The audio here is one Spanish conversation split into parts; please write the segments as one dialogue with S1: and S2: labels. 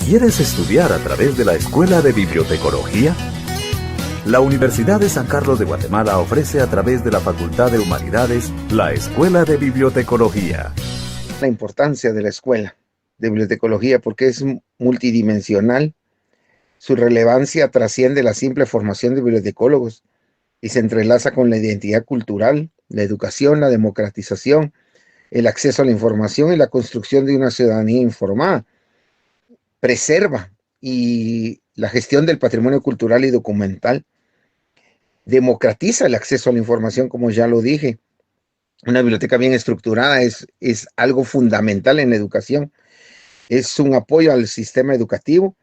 S1: ¿Quieres estudiar a través de la Escuela de Bibliotecología? La Universidad de San Carlos de Guatemala ofrece a través de la Facultad de Humanidades la Escuela de Bibliotecología.
S2: La importancia de la Escuela de Bibliotecología porque es multidimensional. Su relevancia trasciende la simple formación de bibliotecólogos y se entrelaza con la identidad cultural, la educación, la democratización, el acceso a la información y la construcción de una ciudadanía informada. Preserva y la gestión del patrimonio cultural y documental. Democratiza el acceso a la información, como ya lo dije. Una biblioteca bien estructurada es algo fundamental en la educación. Es un apoyo al sistema educativo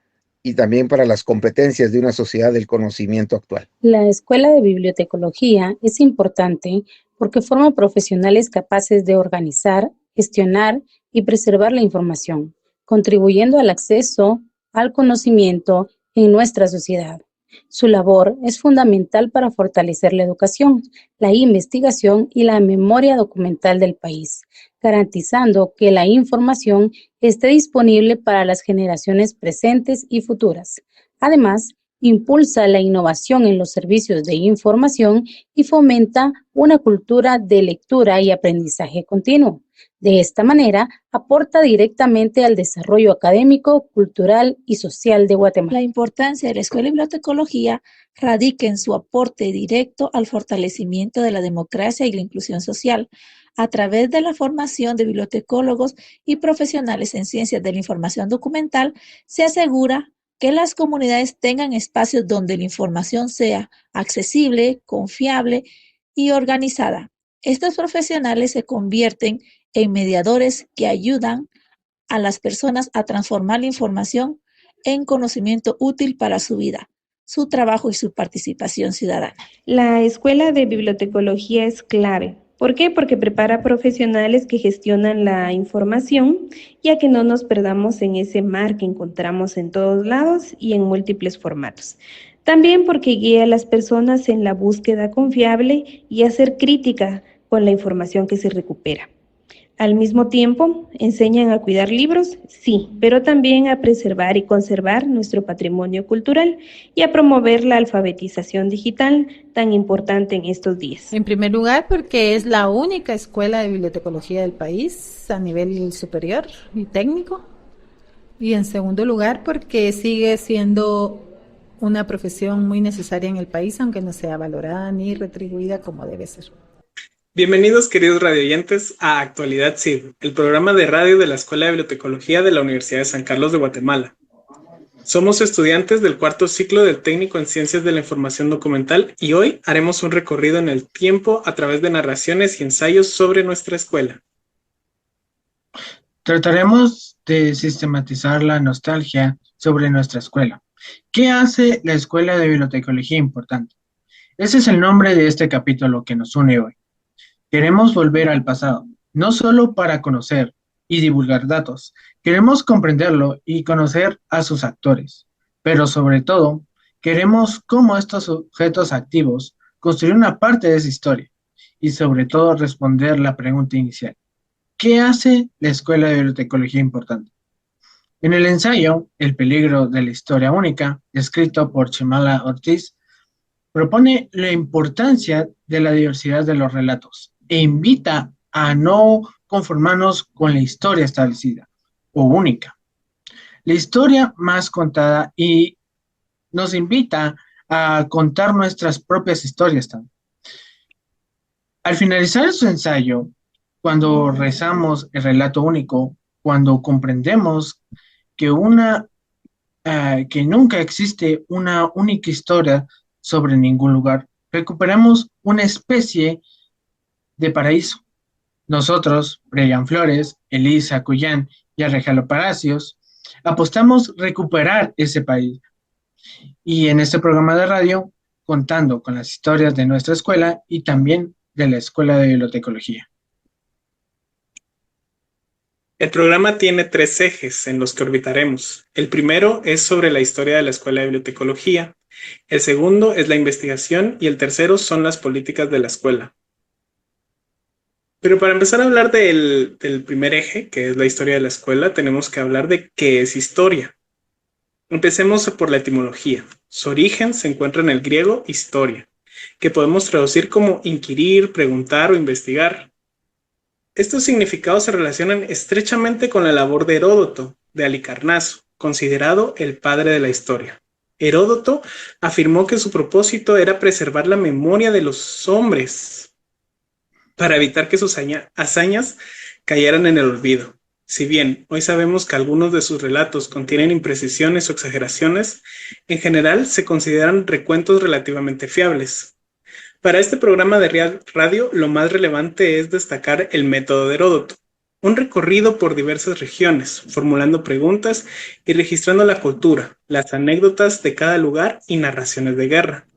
S2: y también para las competencias de una sociedad del conocimiento actual.
S3: La Escuela de Bibliotecología es importante porque forma profesionales capaces de organizar, gestionar y preservar la información, contribuyendo al acceso al conocimiento en nuestra sociedad. Su labor es fundamental para fortalecer la educación, la investigación y la memoria documental del país, garantizando que la información esté disponible para las generaciones presentes y futuras. Además, impulsa la innovación en los servicios de información y fomenta una cultura de lectura y aprendizaje continuo. De esta manera, aporta directamente al desarrollo académico, cultural y social de Guatemala.
S4: La importancia de la Escuela de Bibliotecología radica en su aporte directo al fortalecimiento de la democracia y la inclusión social, a través de la formación de bibliotecólogos y profesionales en ciencias de la información documental. Se asegura que las comunidades tengan espacios donde la información sea accesible, confiable y organizada. Estos profesionales se convierten en mediadores que ayudan a las personas a transformar la información en conocimiento útil para su vida, su trabajo y su participación ciudadana.
S5: La Escuela de Bibliotecología es clave. ¿Por qué? Porque prepara profesionales que gestionan la información, ya que no nos perdamos en ese mar que encontramos en todos lados y en múltiples formatos. También porque guía a las personas en la búsqueda confiable y a ser crítica con la información que se recupera. Al mismo tiempo, enseñan a cuidar libros, sí, pero también a preservar y conservar nuestro patrimonio cultural y a promover la alfabetización digital tan importante en estos días.
S6: En primer lugar, porque es la única escuela de bibliotecología del país a nivel superior y técnico. Y en segundo lugar, porque sigue siendo una profesión muy necesaria en el país, aunque no sea valorada ni retribuida como debe ser.
S7: Bienvenidos, queridos radioyentes, a Actualidad CID, el programa de radio de la Escuela de Bibliotecología de la Universidad de San Carlos de Guatemala. Somos estudiantes del cuarto ciclo del técnico en Ciencias de la Información Documental y hoy haremos un recorrido en el tiempo a través de narraciones y ensayos sobre nuestra escuela.
S8: Trataremos de sistematizar la nostalgia sobre nuestra escuela. ¿Qué hace la Escuela de Bibliotecología importante? Ese es el nombre de este capítulo que nos une hoy. Queremos volver al pasado, no solo para conocer y divulgar datos, queremos comprenderlo y conocer a sus actores, pero sobre todo, queremos cómo estos sujetos activos construyen una parte de esa historia y sobre todo responder la pregunta inicial. ¿Qué hace la Escuela de Bibliotecología importante? En el ensayo El peligro de la historia única, escrito por Chimala Ortiz, propone la importancia de la diversidad de los relatos e invita a no conformarnos con la historia establecida o única. La historia más contada y nos invita a contar nuestras propias historias también. Al finalizar su ensayo, cuando rezamos el relato único, cuando comprendemos que nunca existe una única historia sobre ningún lugar, recuperamos una especie de paraíso. Nosotros, Brian Flores, Elisa Cuyán y Arregalo Palacios, apostamos recuperar ese país. Y en este programa de radio, contando con las historias de nuestra escuela y también de la Escuela de Bibliotecología.
S7: El programa tiene 3 ejes en los que orbitaremos. El primero es sobre la historia de la Escuela de Bibliotecología. El segundo es la investigación y el tercero son las políticas de la escuela. Pero para empezar a hablar del primer eje, que es la historia de la escuela, tenemos que hablar de qué es historia. Empecemos por la etimología. Su origen se encuentra en el griego historia, que podemos traducir como inquirir, preguntar o investigar. Estos significados se relacionan estrechamente con la labor de Heródoto, de Halicarnaso, considerado el padre de la historia. Heródoto afirmó que su propósito era preservar la memoria de los hombres para evitar que sus hazañas cayeran en el olvido. Si bien hoy sabemos que algunos de sus relatos contienen imprecisiones o exageraciones, en general se consideran recuentos relativamente fiables. Para este programa de radio, lo más relevante es destacar el método de Heródoto, un recorrido por diversas regiones, formulando preguntas y registrando la cultura, las anécdotas de cada lugar y narraciones de guerra.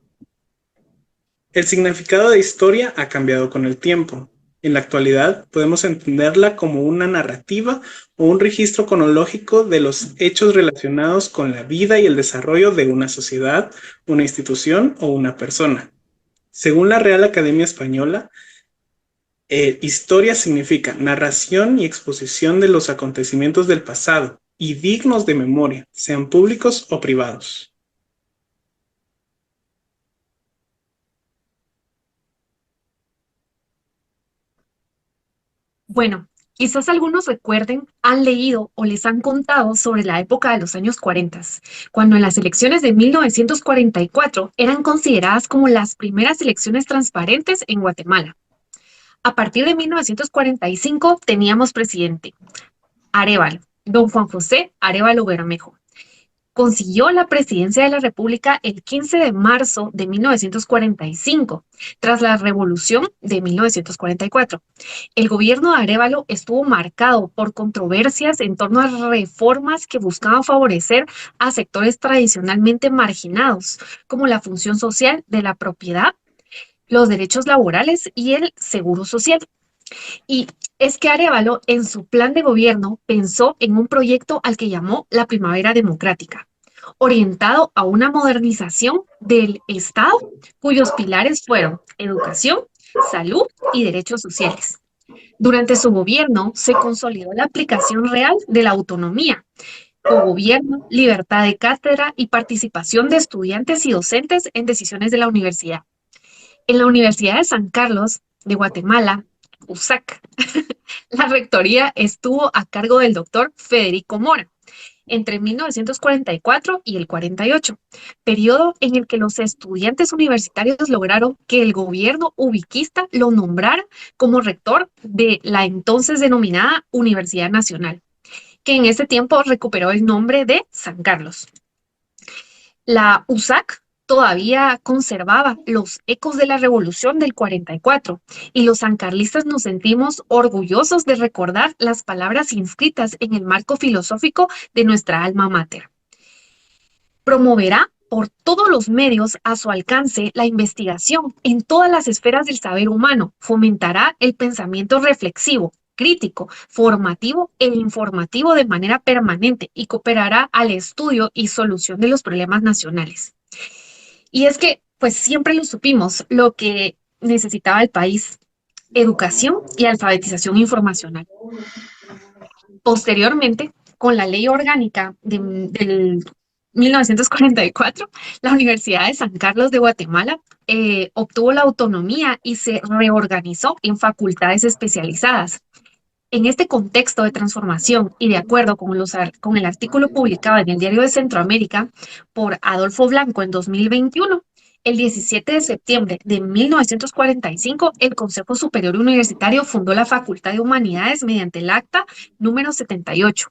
S7: El significado de historia ha cambiado con el tiempo. En la actualidad podemos entenderla como una narrativa o un registro cronológico de los hechos relacionados con la vida y el desarrollo de una sociedad, una institución o una persona. Según la Real Academia Española, historia significa narración y exposición de los acontecimientos del pasado y dignos de memoria, sean públicos o privados.
S9: Bueno, quizás algunos recuerden, han leído o les han contado sobre la época de los años 40, cuando en las elecciones de 1944 eran consideradas como las primeras elecciones transparentes en Guatemala. A partir de 1945 teníamos presidente Arévalo, don Juan José Arévalo Bermejo. Consiguió la presidencia de la República el 15 de marzo de 1945, tras la Revolución de 1944. El gobierno de Arévalo estuvo marcado por controversias en torno a reformas que buscaban favorecer a sectores tradicionalmente marginados, como la función social de la propiedad, los derechos laborales y el seguro social. Y es que Arévalo, en su plan de gobierno, pensó en un proyecto al que llamó la Primavera Democrática, orientado a una modernización del Estado, cuyos pilares fueron educación, salud y derechos sociales. Durante su gobierno se consolidó la aplicación real de la autonomía, cogobierno, libertad de cátedra y participación de estudiantes y docentes en decisiones de la universidad. En la Universidad de San Carlos de Guatemala, USAC, la rectoría estuvo a cargo del doctor Federico Mora entre 1944 y el 48, periodo en el que los estudiantes universitarios lograron que el gobierno ubiquista lo nombrara como rector de la entonces denominada Universidad Nacional, que en ese tiempo recuperó el nombre de San Carlos. La USAC todavía conservaba los ecos de la revolución del 44 y los sancarlistas nos sentimos orgullosos de recordar las palabras inscritas en el marco filosófico de nuestra alma mater. Promoverá por todos los medios a su alcance la investigación en todas las esferas del saber humano, fomentará el pensamiento reflexivo, crítico, formativo e informativo de manera permanente y cooperará al estudio y solución de los problemas nacionales. Y es que, pues siempre lo supimos, lo que necesitaba el país, educación y alfabetización informacional. Posteriormente, con la ley orgánica del 1944, la Universidad de San Carlos de Guatemala obtuvo la autonomía y se reorganizó en facultades especializadas. En este contexto de transformación y de acuerdo con el artículo publicado en el Diario de Centroamérica por Adolfo Blanco en 2021, el 17 de septiembre de 1945, el Consejo Superior Universitario fundó la Facultad de Humanidades mediante el Acta número 78.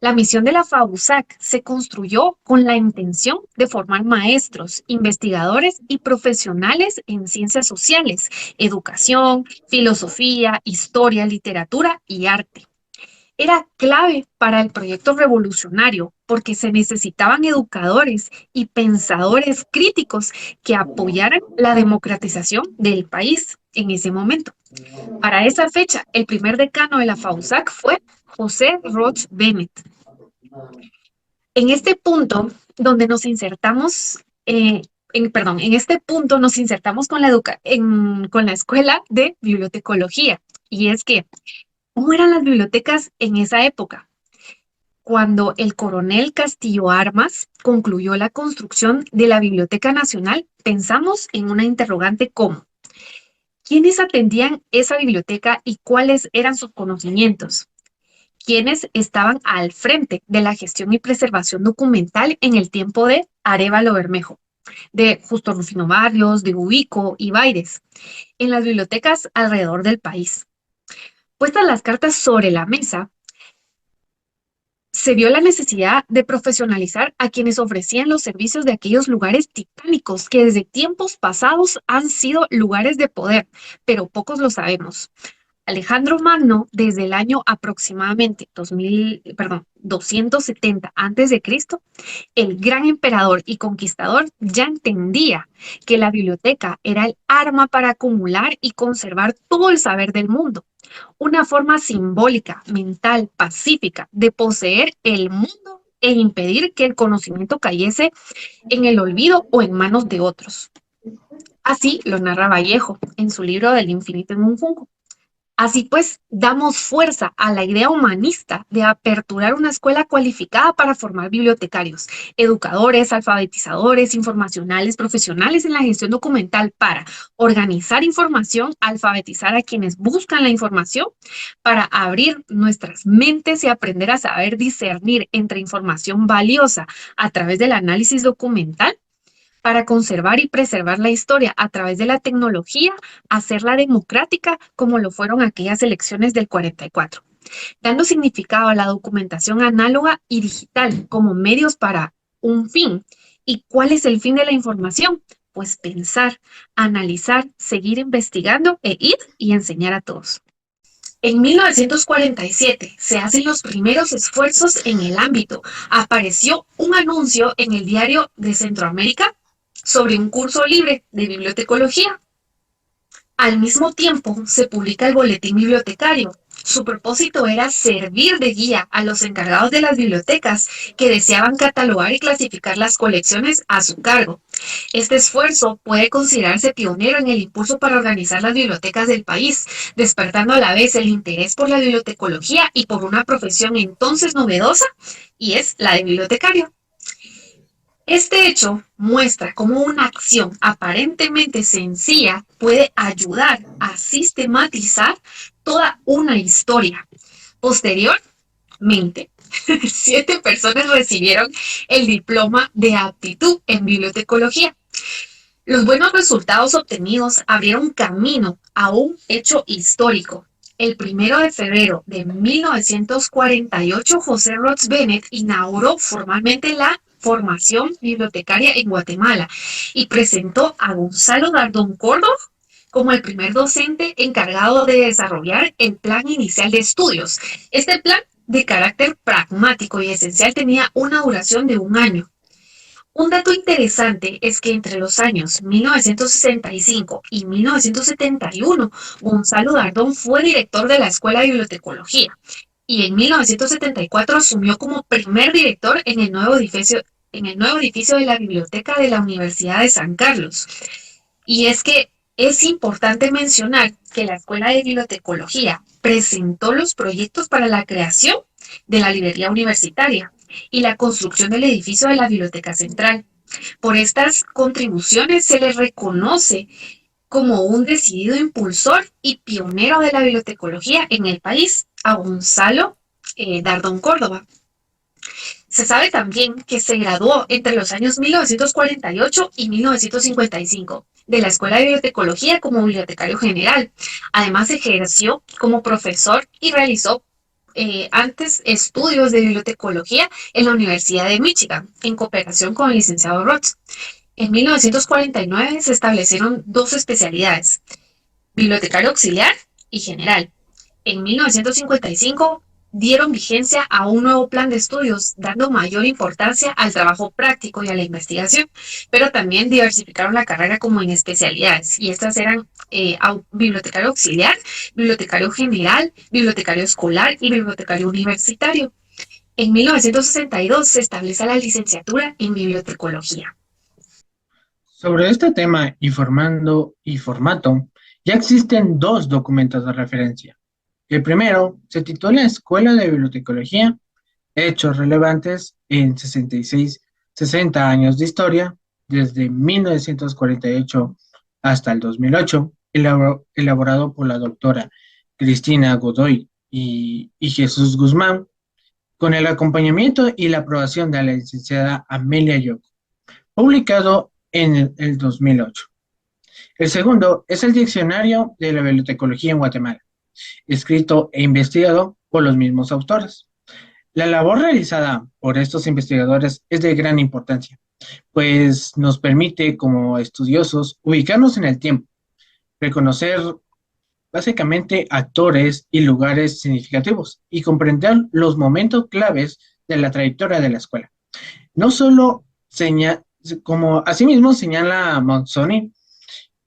S9: La misión de la FAUSAC se construyó con la intención de formar maestros, investigadores y profesionales en ciencias sociales, educación, filosofía, historia, literatura y arte. Era clave para el proyecto revolucionario porque se necesitaban educadores y pensadores críticos que apoyaran la democratización del país en ese momento. Para esa fecha, el primer decano de la FAUSAC fue José Roch Bennett. En este punto donde nos insertamos, en este punto nos insertamos con la Escuela de Bibliotecología. Y es que, ¿cómo eran las bibliotecas en esa época? cuando el coronel Castillo Armas concluyó la construcción de la Biblioteca Nacional, pensamos en una interrogante como: ¿quiénes atendían esa biblioteca y cuáles eran sus conocimientos? ¿Quiénes estaban al frente de la gestión y preservación documental en el tiempo de Arévalo Bermejo, de Justo Rufino Barrios, de Ubico y Baires, en las bibliotecas alrededor del país? Puestas las cartas sobre la mesa, se vio la necesidad de profesionalizar a quienes ofrecían los servicios de aquellos lugares titánicos que desde tiempos pasados han sido lugares de poder, pero pocos lo sabemos. Alejandro Magno, desde el año aproximadamente 270 a.C., el gran emperador y conquistador ya entendía que la biblioteca era el arma para acumular y conservar todo el saber del mundo, una forma simbólica, mental, pacífica de poseer el mundo e impedir que el conocimiento cayese en el olvido o en manos de otros. Así lo narra Vallejo en su libro Del infinito en un fungo. Así pues, damos fuerza a la idea humanista de aperturar una escuela cualificada para formar bibliotecarios, educadores, alfabetizadores, informacionales, profesionales en la gestión documental para organizar información, alfabetizar a quienes buscan la información, para abrir nuestras mentes y aprender a saber discernir entre información valiosa a través del análisis documental, para conservar y preservar la historia a través de la tecnología, hacerla democrática como lo fueron aquellas elecciones del 44, dando significado a la documentación análoga y digital como medios para un fin. ¿Y cuál es el fin de la información? Pues pensar, analizar, seguir investigando e ir y enseñar a todos. En 1947 se hacen los primeros esfuerzos en el ámbito. Apareció un anuncio en el Diario de Centroamérica sobre un curso libre de bibliotecología. Al mismo tiempo, se publica el Boletín Bibliotecario. Su propósito era servir de guía a los encargados de las bibliotecas que deseaban catalogar y clasificar las colecciones a su cargo. Este esfuerzo puede considerarse pionero en el impulso para organizar las bibliotecas del país, despertando a la vez el interés por la bibliotecología y por una profesión entonces novedosa, y es la de bibliotecario. Este hecho muestra cómo una acción aparentemente sencilla puede ayudar a sistematizar toda una historia. Posteriormente, 7 personas recibieron el diploma de aptitud en bibliotecología. Los buenos resultados obtenidos abrieron camino a un hecho histórico. El 1 de febrero de 1948, José Roch Bennett inauguró formalmente la formación bibliotecaria en Guatemala y presentó a Gonzalo Dardón Córdoba como el primer docente encargado de desarrollar el plan inicial de estudios. Este plan, de carácter pragmático y esencial, tenía una duración de 1 año. Un dato interesante es que entre los años 1965 y 1971, Gonzalo Dardón fue director de la Escuela de Bibliotecología y en 1974 asumió como primer director en el nuevo edificio de la Biblioteca de la Universidad de San Carlos. Y es que es importante mencionar que la Escuela de Bibliotecología presentó los proyectos para la creación de la librería universitaria y la construcción del edificio de la Biblioteca Central. Por estas contribuciones se le reconoce como un decidido impulsor y pionero de la bibliotecología en el país a Gonzalo Dardón Córdoba. Se sabe también que se graduó entre los años 1948 y 1955 de la Escuela de Bibliotecología como bibliotecario general. Además, ejerció como profesor y realizó antes estudios de bibliotecología en la Universidad de Michigan, en cooperación con el licenciado Roth. En 1949 se establecieron 2 especialidades, bibliotecario auxiliar y general. En 1955 dieron vigencia a un nuevo plan de estudios, dando mayor importancia al trabajo práctico y a la investigación, pero también diversificaron la carrera como en especialidades, y estas eran bibliotecario auxiliar, bibliotecario general, bibliotecario escolar y bibliotecario universitario. En 1962 se establece la licenciatura en bibliotecología.
S8: Sobre este tema y formato, ya existen 2 documentos de referencia. El primero se titula Escuela de Bibliotecología hechos relevantes en 60 años de historia, desde 1948 hasta el 2008, elaborado por la doctora Cristina Godoy y Jesús Guzmán, con el acompañamiento y la aprobación de la licenciada Amelia Yoko, publicado en el 2008. El segundo es el Diccionario de la Bibliotecología en Guatemala, escrito e investigado por los mismos autores. La labor realizada por estos investigadores es de gran importancia, pues nos permite, como estudiosos, ubicarnos en el tiempo, reconocer básicamente actores y lugares significativos y comprender los momentos claves de la trayectoria de la escuela. No solo como asimismo señala Monzoni,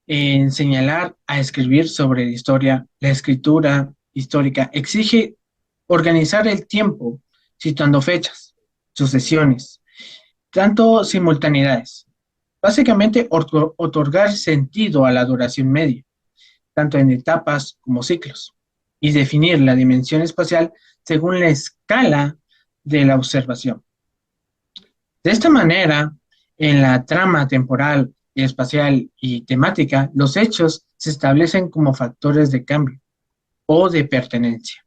S8: en señalar a escribir sobre la historia, la escritura histórica exige organizar el tiempo, citando fechas, sucesiones, tanto simultaneidades. Básicamente, otorgar sentido a la duración media, tanto en etapas como ciclos, y definir la dimensión espacial según la escala de la observación. De esta manera, en la trama temporal, espacial y temática, los hechos se establecen como factores de cambio o de pertenencia.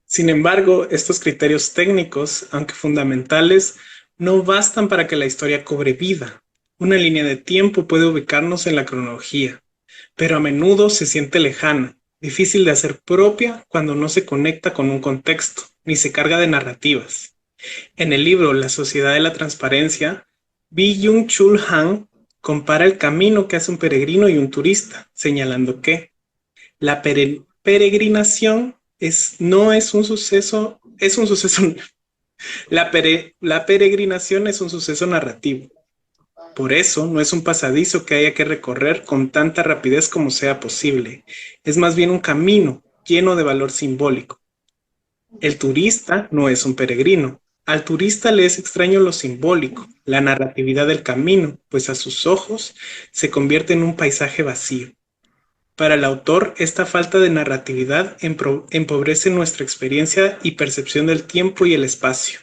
S7: Sin embargo, estos criterios técnicos, aunque fundamentales, no bastan para que la historia cobre vida. Una línea de tiempo puede ubicarnos en la cronología, pero a menudo se siente lejana, difícil de hacer propia cuando no se conecta con un contexto, ni se carga de narrativas. En el libro La Sociedad de la Transparencia, Byung-Chul Han compara el camino que hace un peregrino y un turista, señalando que la peregrinación la peregrinación es un suceso narrativo. Por eso no es un pasadizo que haya que recorrer con tanta rapidez como sea posible. Es más bien un camino lleno de valor simbólico. El turista no es un peregrino. Al turista le es extraño lo simbólico, la narratividad del camino, pues a sus ojos se convierte en un paisaje vacío. Para el autor, esta falta de narratividad empobrece nuestra experiencia y percepción del tiempo y el espacio.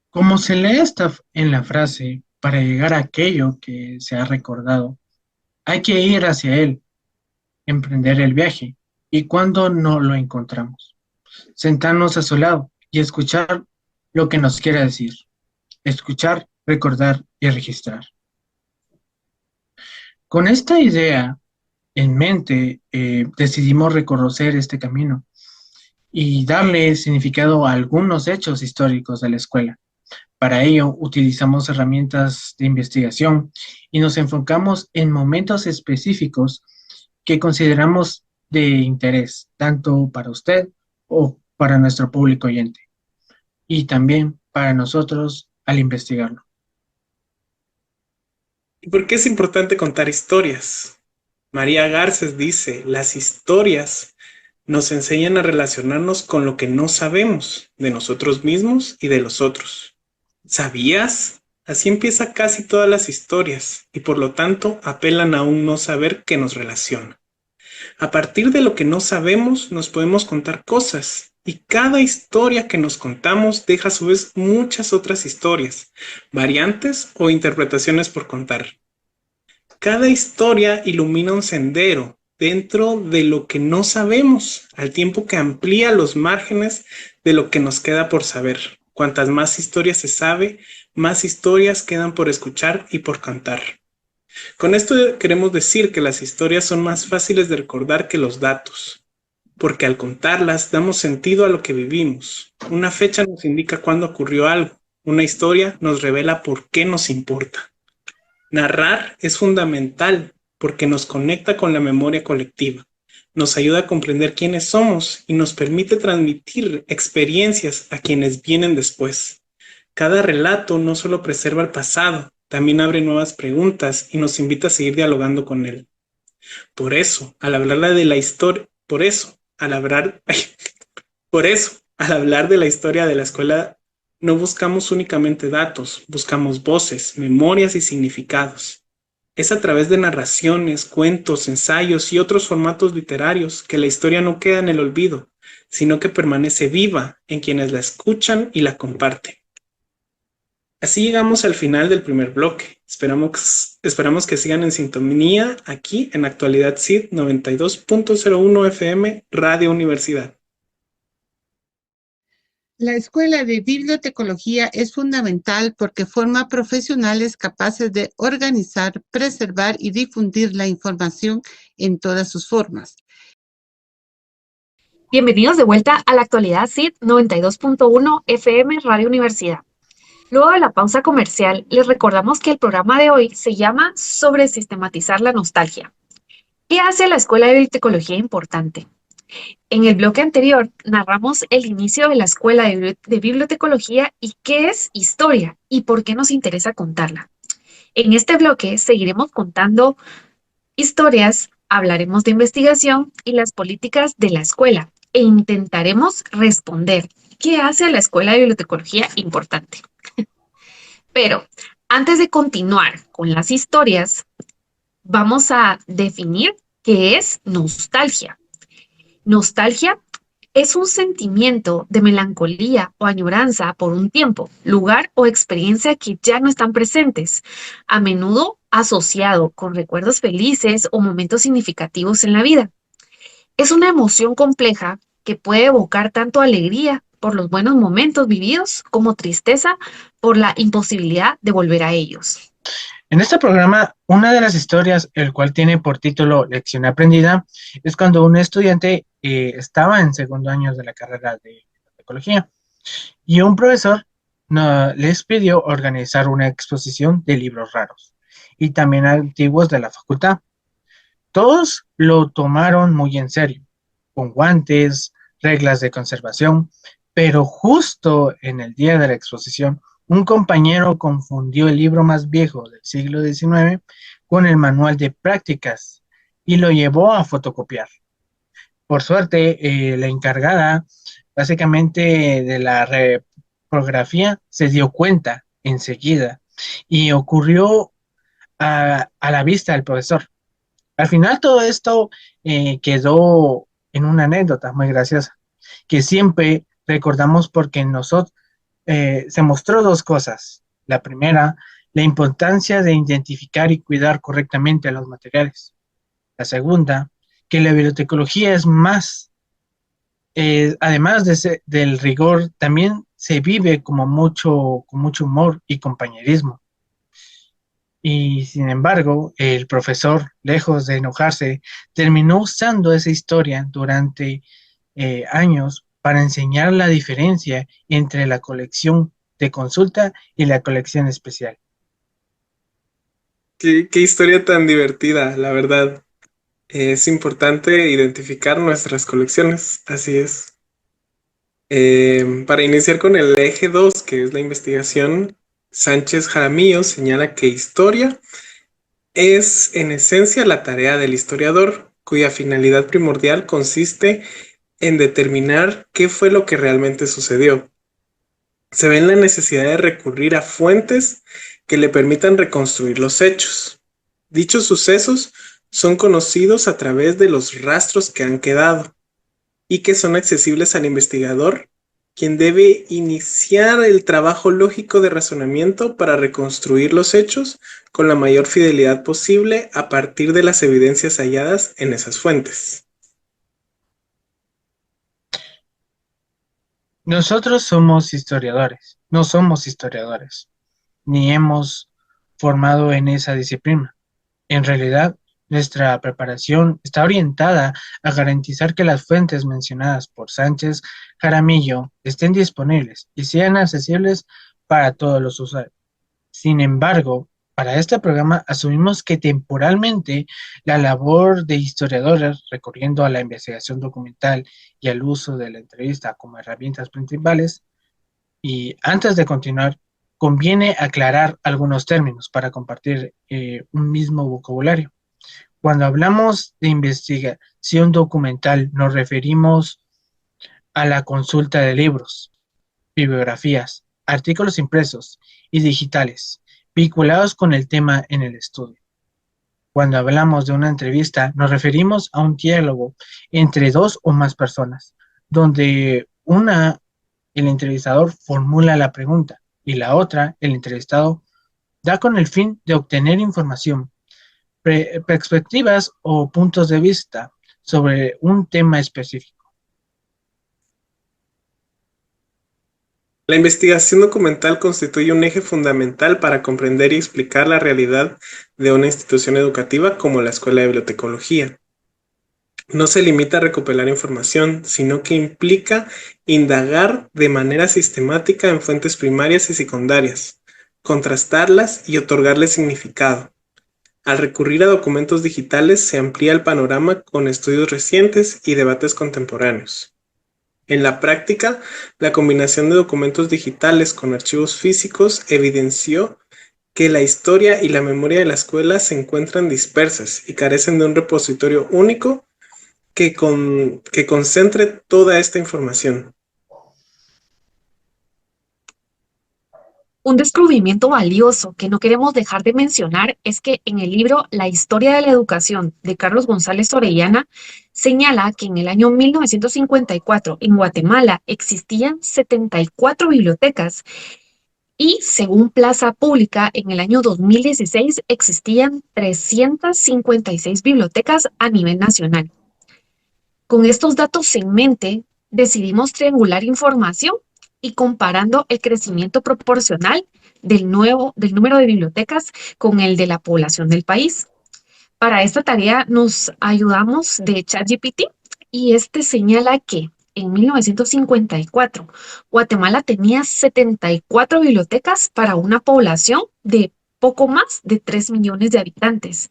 S8: Como se lee en la frase, para llegar a aquello que se ha recordado, hay que ir hacia él, emprender el viaje, y cuando no lo encontramos, sentarnos a su lado y escuchar lo que nos quiere decir. Escuchar, recordar y registrar. Con esta idea en mente, decidimos reconocer este camino y darle significado a algunos hechos históricos de la escuela. Para ello, utilizamos herramientas de investigación y nos enfocamos en momentos específicos que consideramos de interés, tanto para usted o para nuestro público oyente, y también para nosotros al investigarlo.
S7: ¿Y por qué es importante contar historias? María Garces dice, las historias nos enseñan a relacionarnos con lo que no sabemos de nosotros mismos y de los otros. ¿Sabías? Así empieza casi todas las historias y por lo tanto apelan a un no saber que nos relaciona. A partir de lo que no sabemos nos podemos contar cosas y cada historia que nos contamos deja a su vez muchas otras historias, variantes o interpretaciones por contar. Cada historia ilumina un sendero dentro de lo que no sabemos, al tiempo que amplía los márgenes de lo que nos queda por saber. Cuantas más historias se sabe, más historias quedan por escuchar y por contar. Con esto queremos decir que las historias son más fáciles de recordar que los datos, porque al contarlas damos sentido a lo que vivimos. Una fecha nos indica cuándo ocurrió algo, una historia nos revela por qué nos importa. Narrar es fundamental porque nos conecta con la memoria colectiva, nos ayuda a comprender quiénes somos y nos permite transmitir experiencias a quienes vienen después. Cada relato no solo preserva el pasado, también abre nuevas preguntas y nos invita a seguir dialogando con él. Por eso, al hablar de la historia de la escuela, no buscamos únicamente datos, buscamos voces, memorias y significados. Es a través de narraciones, cuentos, ensayos y otros formatos literarios que la historia no queda en el olvido, sino que permanece viva en quienes la escuchan y la comparten. Así llegamos al final del primer bloque. Esperamos que sigan en sintonía aquí en Actualidad CID 92.01 FM Radio Universidad.
S10: La Escuela de Bibliotecología es fundamental porque forma profesionales capaces de organizar, preservar y difundir la información en todas sus formas.
S9: Bienvenidos de vuelta a la Actualidad CID 92.1 FM Radio Universidad. Luego de la pausa comercial, les recordamos que el programa de hoy se llama Sobre sistematizar la nostalgia. ¿Qué hace la Escuela de Bibliotecología importante? En el bloque anterior narramos el inicio de la Escuela de Bibliotecología y qué es historia y por qué nos interesa contarla. En este bloque seguiremos contando historias, hablaremos de investigación y las políticas de la escuela e intentaremos responder qué hace a la Escuela de Bibliotecología importante. Pero antes de continuar con las historias, vamos a definir qué es nostalgia. Nostalgia es un sentimiento de melancolía o añoranza por un tiempo, lugar o experiencia que ya no están presentes, a menudo asociado con recuerdos felices o momentos significativos en la vida. Es una emoción compleja que puede evocar tanto alegría por los buenos momentos vividos como tristeza por la imposibilidad de volver a ellos.
S8: En este programa, una de las historias, el cual tiene por título Lección Aprendida, es cuando un estudiante estaba en segundo año de la carrera de bibliotecología y un profesor les pidió organizar una exposición de libros raros y también antiguos de la facultad. Todos lo tomaron muy en serio, con guantes, reglas de conservación, pero justo en el día de la exposición, un compañero confundió el libro más viejo del siglo XIX con el manual de prácticas y lo llevó a fotocopiar. Por suerte, la encargada básicamente de la reprografía se dio cuenta enseguida y ocurrió a la vista del profesor. Al final todo esto quedó en una anécdota muy graciosa, que siempre recordamos porque nosotros se mostró dos cosas. La primera, la importancia de identificar y cuidar correctamente los materiales. La segunda, que la bibliotecología es más, además del rigor, también se vive con mucho humor y compañerismo. Y sin embargo, el profesor, lejos de enojarse, terminó usando esa historia durante años para enseñar la diferencia entre la colección de consulta y la colección especial.
S7: Qué historia tan divertida, la verdad. Es importante identificar nuestras colecciones, así es. Para iniciar con el eje 2, que es la investigación, Sánchez Jaramillo señala que historia es en esencia la tarea del historiador, cuya finalidad primordial consiste en determinar qué fue lo que realmente sucedió. Se ve en la necesidad de recurrir a fuentes que le permitan reconstruir los hechos. Dichos sucesos son conocidos a través de los rastros que han quedado y que son accesibles al investigador, quien debe iniciar el trabajo lógico de razonamiento para reconstruir los hechos con la mayor fidelidad posible a partir de las evidencias halladas en esas fuentes.
S8: Nosotros somos historiadores, no somos historiadores, ni hemos formado en esa disciplina. En realidad, nuestra preparación está orientada a garantizar que las fuentes mencionadas por Sánchez Jaramillo estén disponibles y sean accesibles para todos los usuarios. Sin embargo, para este programa asumimos que temporalmente la labor de historiadores, recurriendo a la investigación documental y al uso de la entrevista como herramientas principales, y antes de continuar, conviene aclarar algunos términos para compartir un mismo vocabulario. Cuando hablamos de investigación documental, nos referimos a la consulta de libros, bibliografías, artículos impresos y digitales, vinculados con el tema en el estudio. Cuando hablamos de una entrevista, nos referimos a un diálogo entre dos o más personas, donde el entrevistador formula la pregunta y la otra, el entrevistado, da con el fin de obtener información, perspectivas o puntos de vista sobre un tema específico.
S7: La investigación documental constituye un eje fundamental para comprender y explicar la realidad de una institución educativa como la Escuela de Bibliotecología. No se limita a recopilar información, sino que implica indagar de manera sistemática en fuentes primarias y secundarias, contrastarlas y otorgarles significado. Al recurrir a documentos digitales se amplía el panorama con estudios recientes y debates contemporáneos. En la práctica, la combinación de documentos digitales con archivos físicos evidenció que la historia y la memoria de la escuela se encuentran dispersas y carecen de un repositorio único que concentre toda esta información.
S9: Un descubrimiento valioso que no queremos dejar de mencionar es que en el libro La historia de la educación de Carlos González Orellana señala que en el año 1954 en Guatemala existían 74 bibliotecas y según Plaza Pública en el año 2016 existían 356 bibliotecas a nivel nacional. Con estos datos en mente, decidimos triangular información y comparando el crecimiento proporcional del número de bibliotecas con el de la población del país. Para esta tarea nos ayudamos de ChatGPT y este señala que en 1954 Guatemala tenía 74 bibliotecas para una población de poco más de 3 millones de habitantes.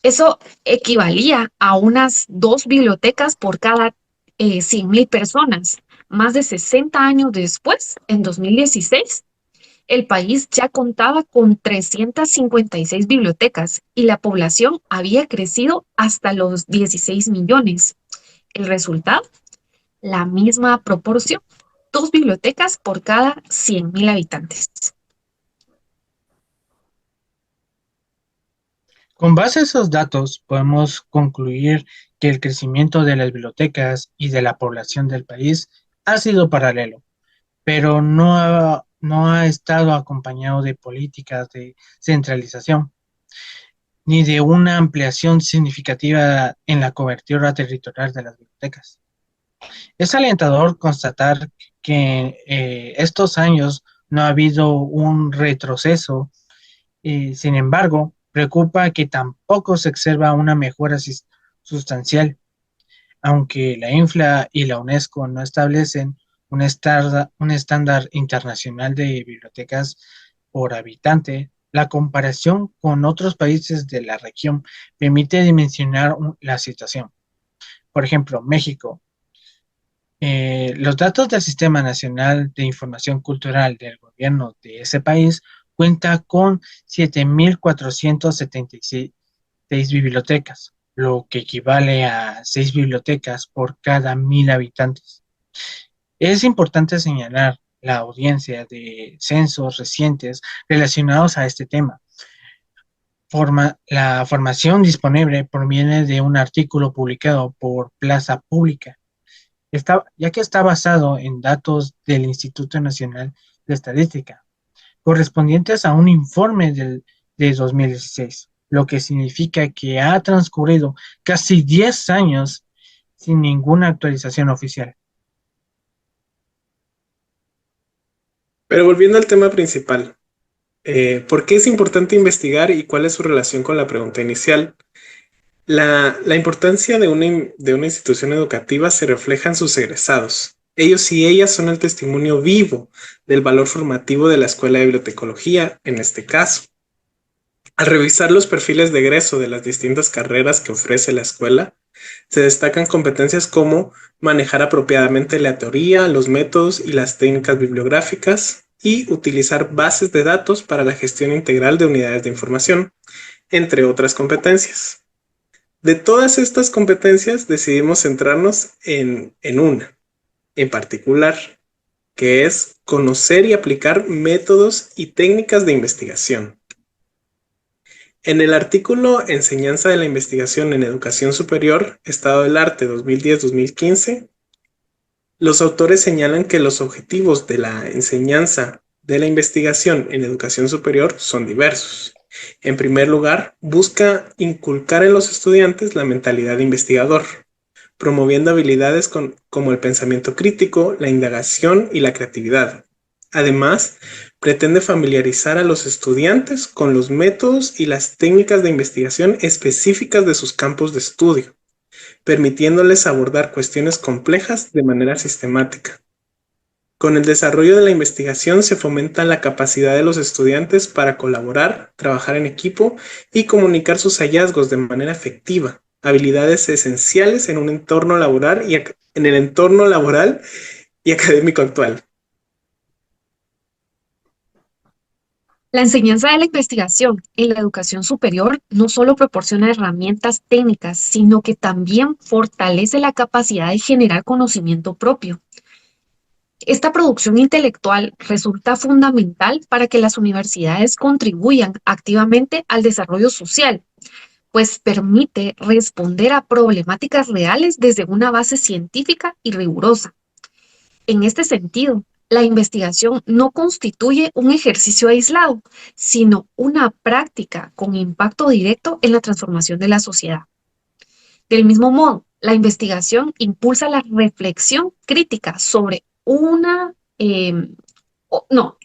S9: Eso equivalía a unas 2 bibliotecas por cada 100,000 personas. Más de 60 años después, en 2016, el país ya contaba con 356 bibliotecas y la población había crecido hasta los 16 millones. El resultado, la misma proporción, 2 bibliotecas por cada 100,000 habitantes.
S8: Con base a esos datos, podemos concluir que el crecimiento de las bibliotecas y de la población del país ha sido paralelo, pero no ha estado acompañado de políticas de centralización, ni de una ampliación significativa en la cobertura territorial de las bibliotecas. Es alentador constatar que estos años no ha habido un retroceso, sin embargo, preocupa que tampoco se observa una mejora sustancial, aunque la INFLA y la UNESCO no establecen un estándar internacional de bibliotecas por habitante. La comparación con otros países de la región permite dimensionar la situación. Por ejemplo, México. Los datos del Sistema Nacional de Información Cultural del gobierno de ese país cuenta con 7,476 bibliotecas, lo que equivale a 6 bibliotecas por cada 1,000 habitantes. Es importante señalar la audiencia de censos recientes relacionados a este tema. La información disponible proviene de un artículo publicado por Plaza Pública, ya que está basado en datos del Instituto Nacional de Estadística, correspondientes a un informe de 2016, lo que significa que ha transcurrido casi 10 años sin ninguna actualización oficial.
S7: Pero volviendo al tema principal, ¿por qué es importante investigar y cuál es su relación con la pregunta inicial? La importancia de una institución educativa se refleja en sus egresados. Ellos y ellas son el testimonio vivo del valor formativo de la Escuela de Bibliotecología, en este caso. Al revisar los perfiles de egreso de las distintas carreras que ofrece la escuela, se destacan competencias como manejar apropiadamente la teoría, los métodos y las técnicas bibliográficas y utilizar bases de datos para la gestión integral de unidades de información, entre otras competencias. De todas estas competencias decidimos centrarnos en una en particular, que es conocer y aplicar métodos y técnicas de investigación. En el artículo Enseñanza de la investigación en educación superior, Estado del Arte 2010-2015, los autores señalan que los objetivos de la enseñanza de la investigación en educación superior son diversos. En primer lugar, busca inculcar en los estudiantes la mentalidad de investigador, promoviendo habilidades como el pensamiento crítico, la indagación y la creatividad. Además, pretende familiarizar a los estudiantes con los métodos y las técnicas de investigación específicas de sus campos de estudio, permitiéndoles abordar cuestiones complejas de manera sistemática. Con el desarrollo de la investigación se fomenta la capacidad de los estudiantes para colaborar, trabajar en equipo y comunicar sus hallazgos de manera efectiva, habilidades esenciales en un entorno laboral en el entorno laboral y académico actual.
S9: La enseñanza de la investigación en la educación superior no solo proporciona herramientas técnicas, sino que también fortalece la capacidad de generar conocimiento propio. Esta producción intelectual resulta fundamental para que las universidades contribuyan activamente al desarrollo social, pues permite responder a problemáticas reales desde una base científica y rigurosa. En este sentido, la investigación no constituye un ejercicio aislado, sino una práctica con impacto directo en la transformación de la sociedad. Del mismo modo, la investigación impulsa la reflexión crítica sobre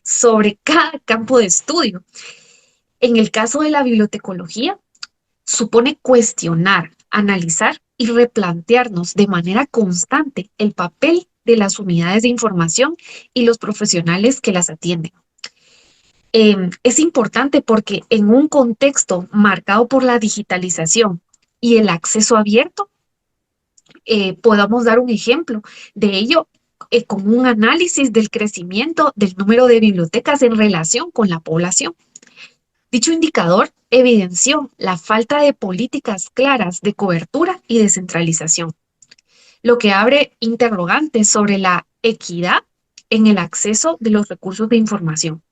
S9: sobre cada campo de estudio. En el caso de la bibliotecología, supone cuestionar, analizar y replantearnos de manera constante el papel de las unidades de información y los profesionales que las atienden. Es importante porque en un contexto marcado por la digitalización y el acceso abierto, podamos dar un ejemplo de ello con un análisis del crecimiento del número de bibliotecas en relación con la población. Dicho indicador evidenció la falta de políticas claras de cobertura y descentralización, lo que abre interrogantes sobre la equidad en el acceso de los recursos de información.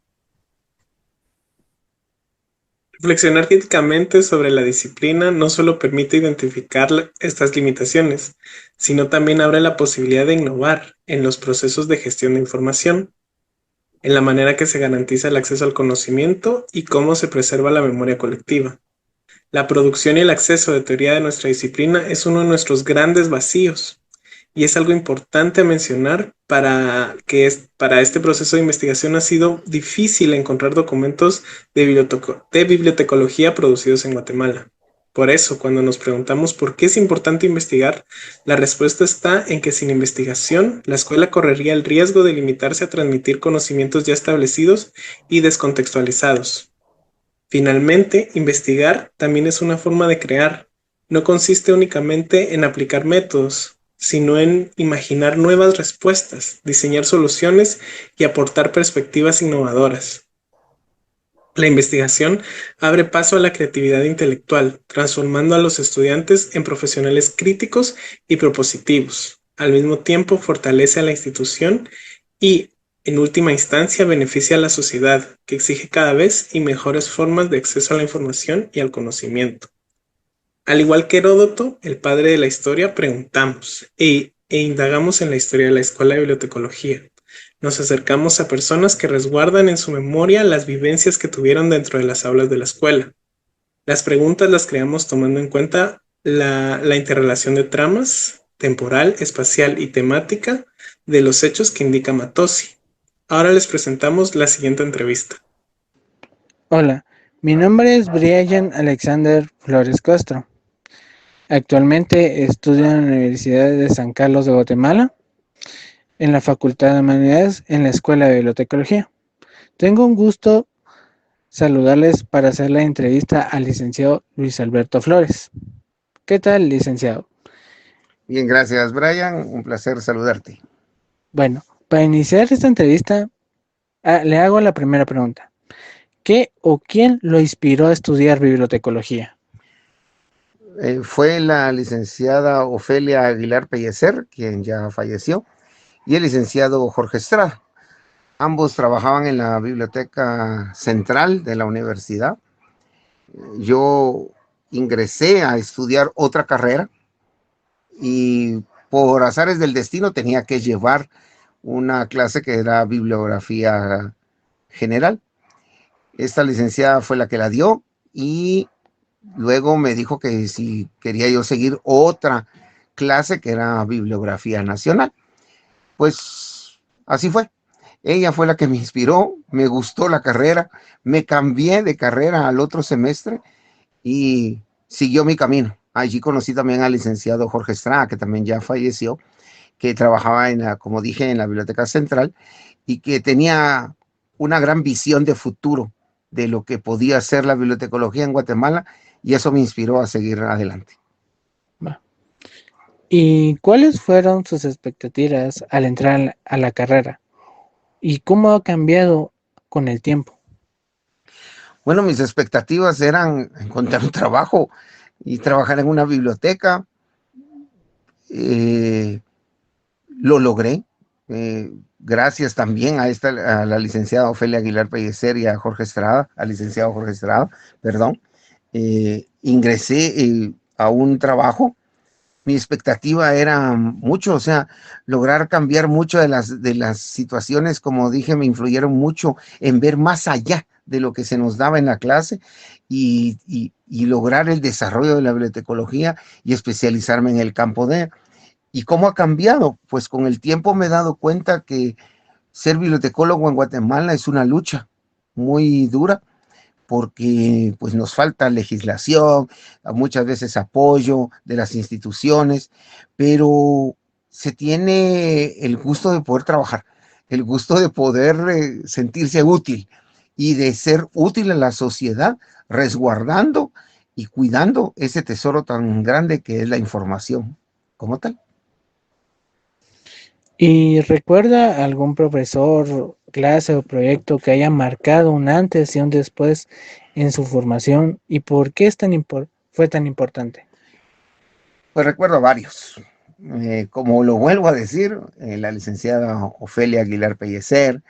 S7: Reflexionar críticamente sobre la disciplina no solo permite identificar estas limitaciones, sino también abre la posibilidad de innovar en los procesos de gestión de información, en la manera que se garantiza el acceso al conocimiento y cómo se preserva la memoria colectiva. La producción y el acceso de teoría de nuestra disciplina es uno de nuestros grandes vacíos, y es algo importante a mencionar para este proceso de investigación ha sido difícil encontrar documentos de bibliotecología producidos en Guatemala. Por eso, cuando nos preguntamos por qué es importante investigar, la respuesta está en que sin investigación, la escuela correría el riesgo de limitarse a transmitir conocimientos ya establecidos y descontextualizados. Finalmente, investigar también es una forma de crear. No consiste únicamente en aplicar métodos, sino en imaginar nuevas respuestas, diseñar soluciones y aportar perspectivas innovadoras. La investigación abre paso a la creatividad intelectual, transformando a los estudiantes en profesionales críticos y propositivos. Al mismo tiempo, fortalece a la institución y, en última instancia, beneficia a la sociedad, que exige cada vez y mejores formas de acceso a la información y al conocimiento. Al igual que Heródoto, el padre de la historia, preguntamos e indagamos en la historia de la escuela de bibliotecología. Nos acercamos a personas que resguardan en su memoria las vivencias que tuvieron dentro de las aulas de la escuela. Las preguntas las creamos tomando en cuenta la interrelación de tramas, temporal, espacial y temática de los hechos que indica Matossi. Ahora les presentamos la siguiente entrevista.
S8: Hola, mi nombre es Brian Alexander Flores Castro. Actualmente estudio en la Universidad de San Carlos de Guatemala, en la Facultad de Humanidades, en la Escuela de Bibliotecología. Tengo un gusto saludarles para hacer la entrevista al licenciado Luis Alberto Flores. ¿Qué tal, licenciado?
S2: Bien, gracias, Brian. Un placer saludarte.
S8: Bueno, para iniciar esta entrevista, le hago la primera pregunta. ¿Qué o quién lo inspiró a estudiar bibliotecología?
S2: Fue la licenciada Ofelia Aguilar Pellecer, quien ya falleció, y el licenciado Jorge Estrada. Ambos trabajaban en la biblioteca central de la universidad yo ingresé a estudiar otra carrera y por azares del destino tenía que llevar una clase que era bibliografía general. Esta licenciada fue la que la dio y luego me dijo que si quería yo seguir otra clase que era bibliografía nacional. Pues así fue. Ella fue la que me inspiró, me gustó la carrera, me cambié de carrera al otro semestre y siguió mi camino. Allí conocí también al licenciado Jorge Estrada, que también ya falleció, que trabajaba como dije, en la Biblioteca Central y que tenía una gran visión de futuro de lo que podía ser la bibliotecología en Guatemala, y eso me inspiró a seguir adelante.
S11: ¿Y cuáles fueron sus expectativas al entrar a la carrera? ¿Y cómo ha cambiado con el tiempo?
S2: Bueno, mis expectativas eran encontrar un trabajo y trabajar en una biblioteca. Lo logré. Gracias también a la licenciada Ofelia Aguilar Pellecer y a Jorge Estrada, al licenciado Jorge Estrada, perdón. Ingresé a un trabajo. Mi expectativa era mucho, o sea, lograr cambiar mucho de las situaciones, como dije, me influyeron mucho en ver más allá de lo que se nos daba en la clase y lograr el desarrollo de la bibliotecología y especializarme en el campo de... ¿Y cómo ha cambiado? Pues con el tiempo me he dado cuenta que ser bibliotecólogo en Guatemala es una lucha muy dura, porque pues nos falta legislación, muchas veces apoyo de las instituciones, pero se tiene el gusto de poder trabajar, el gusto de poder sentirse útil y de ser útil a la sociedad, resguardando y cuidando ese tesoro tan grande que es la información como tal.
S11: ¿Y recuerda algún profesor, clase o proyecto que haya marcado un antes y un después en su formación y por qué fue tan importante?
S2: Pues recuerdo varios. Como lo vuelvo a decir, la licenciada Ofelia Aguilar Pellecer,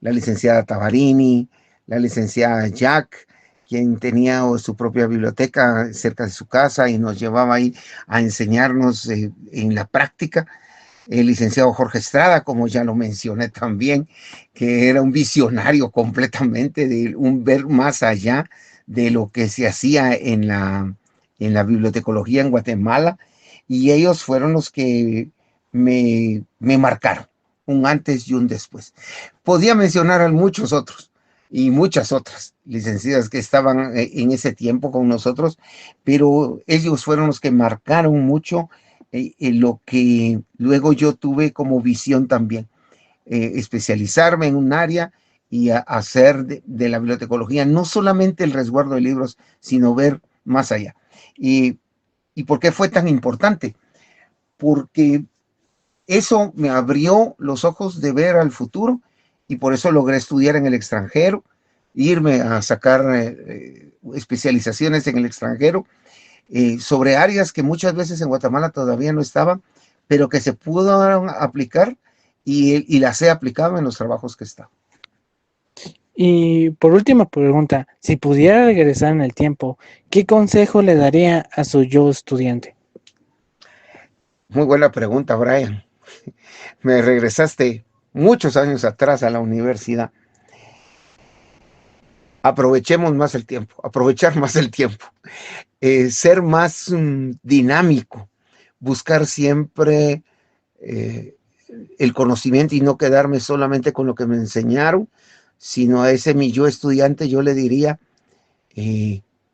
S2: la licenciada Tavarini, la licenciada Jack, quien tenía su propia biblioteca cerca de su casa y nos llevaba ahí a enseñarnos en la práctica. El licenciado Jorge Estrada, como ya lo mencioné también, que era un visionario completamente, de un ver más allá de lo que se hacía en la bibliotecología en Guatemala, y ellos fueron los que me marcaron un antes y un después. Podía mencionar a muchos otros y muchas otras licenciadas que estaban en ese tiempo con nosotros, pero ellos fueron los que marcaron mucho lo que luego yo tuve como visión también, especializarme en un área y hacer de la bibliotecología no solamente el resguardo de libros, sino ver más allá. ¿Y por qué fue tan importante? Porque eso me abrió los ojos de ver al futuro y por eso logré estudiar en el extranjero, irme a sacar especializaciones en el extranjero, sobre áreas que muchas veces en Guatemala todavía no estaban, pero que se pudieron aplicar y las he aplicado en los trabajos que he estado.
S11: Y por última pregunta, si pudiera regresar en el tiempo, ¿qué consejo le daría a su yo estudiante?
S2: Muy buena pregunta, Brian. Me regresaste muchos años atrás a la universidad. Aprovechemos más el tiempo, aprovechar más el tiempo, ser más dinámico, buscar siempre el conocimiento y no quedarme solamente con lo que me enseñaron, sino a ese mi yo estudiante yo le diría,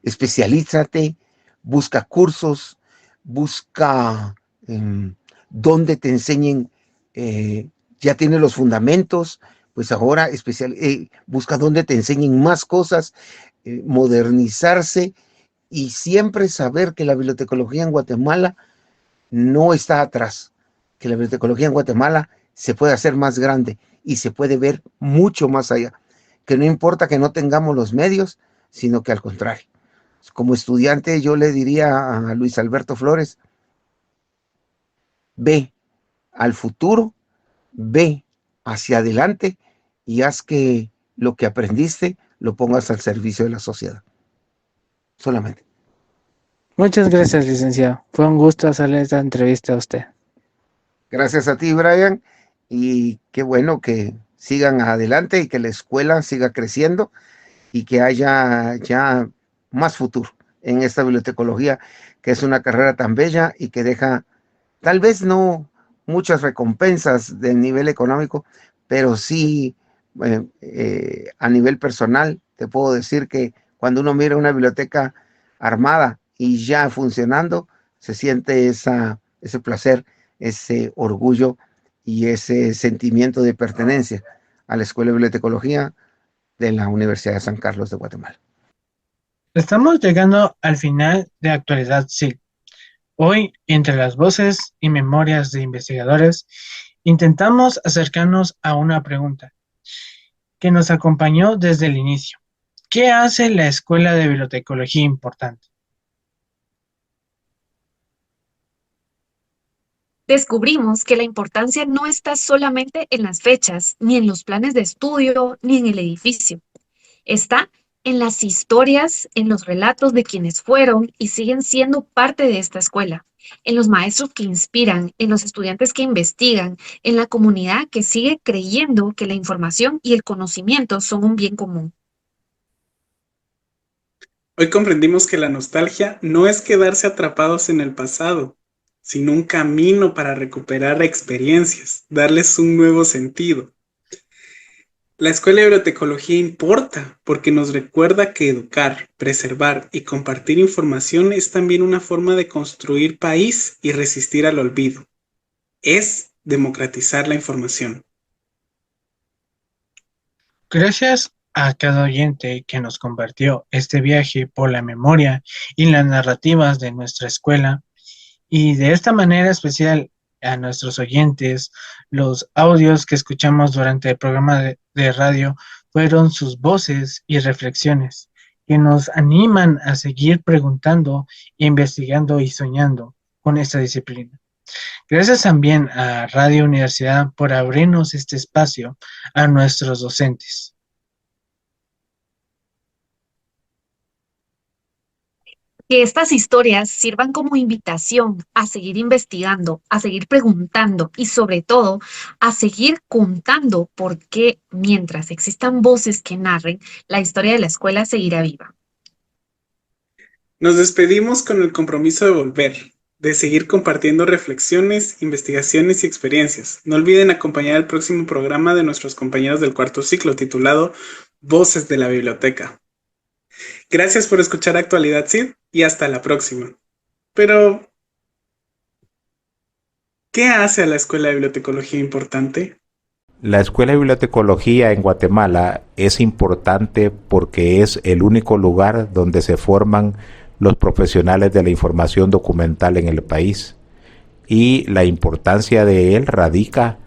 S2: especialízate, busca cursos, busca donde te enseñen, ya tienes los fundamentos, pues ahora busca donde te enseñen más cosas, modernizarse y siempre saber que la bibliotecología en Guatemala no está atrás, que la bibliotecología en Guatemala se puede hacer más grande y se puede ver mucho más allá, que no importa que no tengamos los medios, sino que al contrario. Como estudiante yo le diría a Luis Alberto Flores, ve al futuro, ve hacia adelante y haz que lo que aprendiste lo pongas al servicio de la sociedad. solamente.
S11: Muchas gracias, licenciado. Fue un gusto hacerle esta entrevista a usted.
S2: Gracias a ti, Brian, y qué bueno que sigan adelante y que la escuela siga creciendo y que haya ya más futuro en esta bibliotecología, que es una carrera tan bella y que deja tal vez no muchas recompensas de nivel económico, pero sí a nivel personal. Te puedo decir que cuando uno mira una biblioteca armada y ya funcionando, se siente ese placer, ese orgullo y ese sentimiento de pertenencia a la Escuela de Bibliotecología de la Universidad de San Carlos de Guatemala.
S8: Estamos llegando al final de Actualidad SIG. Hoy, entre las voces y memorias de investigadores, intentamos acercarnos a una pregunta que nos acompañó desde el inicio. ¿Qué hace la Escuela de Bibliotecología importante?
S9: Descubrimos que la importancia no está solamente en las fechas, ni en los planes de estudio, ni en el edificio. Está en las historias, en los relatos de quienes fueron y siguen siendo parte de esta escuela, en los maestros que inspiran, en los estudiantes que investigan, en la comunidad que sigue creyendo que la información y el conocimiento son un bien común.
S7: Hoy comprendimos que la nostalgia no es quedarse atrapados en el pasado, sino un camino para recuperar experiencias, darles un nuevo sentido. La Escuela de Bibliotecología importa porque nos recuerda que educar, preservar y compartir información es también una forma de construir país y resistir al olvido. Es democratizar la información.
S8: Gracias a cada oyente que nos compartió este viaje por la memoria y las narrativas de nuestra escuela, y de esta manera especial a nuestros oyentes, los audios que escuchamos durante el programa de radio fueron sus voces y reflexiones que nos animan a seguir preguntando, investigando y soñando con esta disciplina. Gracias también a Radio Universidad por abrirnos este espacio a nuestros docentes.
S9: Que estas historias sirvan como invitación a seguir investigando, a seguir preguntando y sobre todo a seguir contando, porque mientras existan voces que narren, la historia de la escuela seguirá viva.
S7: Nos despedimos con el compromiso de volver, de seguir compartiendo reflexiones, investigaciones y experiencias. No olviden acompañar el próximo programa de nuestros compañeros del cuarto ciclo titulado Voces de la Biblioteca. Gracias por escuchar Actualidad SID y hasta la próxima. Pero, ¿qué hace a la Escuela de Bibliotecología importante?
S12: La Escuela de Bibliotecología en Guatemala es importante porque es el único lugar donde se forman los profesionales de la información documental en el país, y la importancia de él radica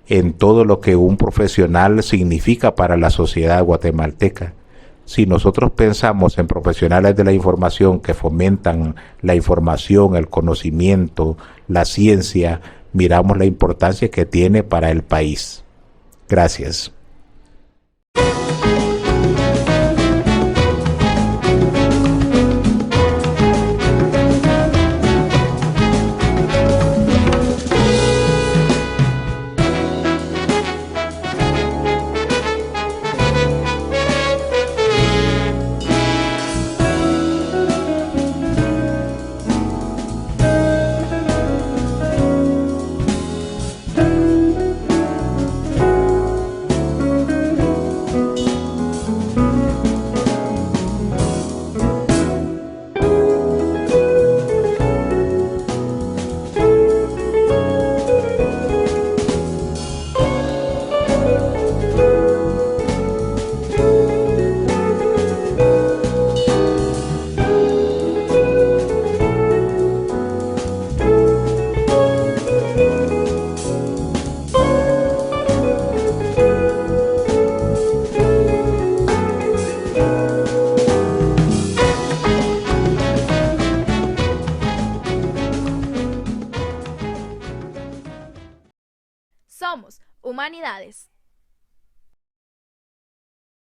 S12: en todo lo que un profesional significa para la sociedad guatemalteca. Si nosotros pensamos en profesionales de la información que fomentan la información, el conocimiento, la ciencia, miramos la importancia que tiene para el país. Gracias.
S13: Somos Humanidades.